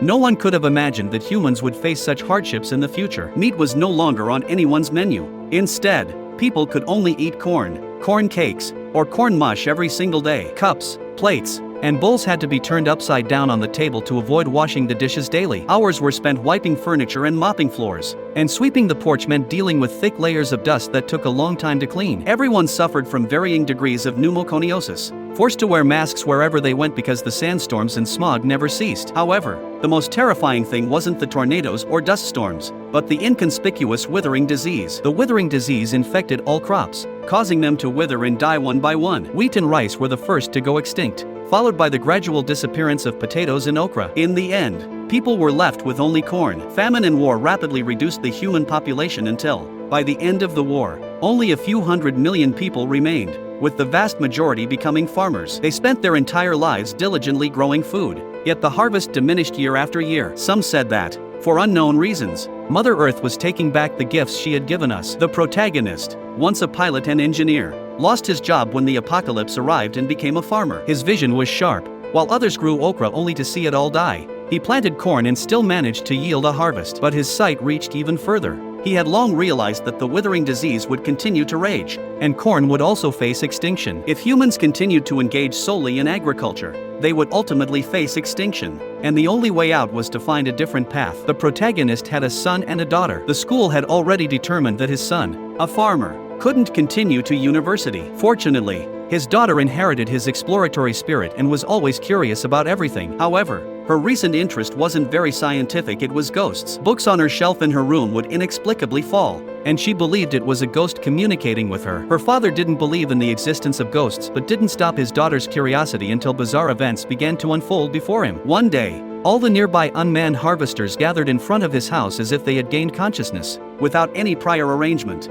No one could have imagined that humans would face such hardships in the future. Meat was no longer on anyone's menu. Instead, people could only eat corn cakes, or corn mush every single day. Cups, plates, and bowls had to be turned upside down on the table to avoid washing the dishes daily. Hours were spent wiping furniture and mopping floors. And sweeping the porch meant dealing with thick layers of dust that took a long time to clean. Everyone suffered from varying degrees of pneumoconiosis, forced to wear masks wherever they went because the sandstorms and smog never ceased. However, the most terrifying thing wasn't the tornadoes or dust storms, but the inconspicuous withering disease. The withering disease infected all crops, causing them to wither and die one by one. Wheat and rice were the first to go extinct, followed by the gradual disappearance of potatoes and okra. In the end, people were left with only corn. Famine and war rapidly reduced the human population until, by the end of the war, only a few 100 million people remained, with the vast majority becoming farmers. They spent their entire lives diligently growing food, yet the harvest diminished year after year. Some said that, for unknown reasons, Mother Earth was taking back the gifts she had given us. The protagonist, once a pilot and engineer, lost his job when the apocalypse arrived and became a farmer. His vision was sharp. While others grew okra only to see it all die, he planted corn and still managed to yield a harvest. But his sight reached even further. He had long realized that the withering disease would continue to rage, and corn would also face extinction. If humans continued to engage solely in agriculture, they would ultimately face extinction, and the only way out was to find a different path. The protagonist had a son and a daughter. The school had already determined that his son, a farmer, couldn't continue to university. Fortunately, his daughter inherited his exploratory spirit and was always curious about everything. However, her recent interest wasn't very scientific, it was ghosts. Books on her shelf in her room would inexplicably fall, and she believed it was a ghost communicating with her. Her father didn't believe in the existence of ghosts but didn't stop his daughter's curiosity until bizarre events began to unfold before him. One day, all the nearby unmanned harvesters gathered in front of his house as if they had gained consciousness, without any prior arrangement.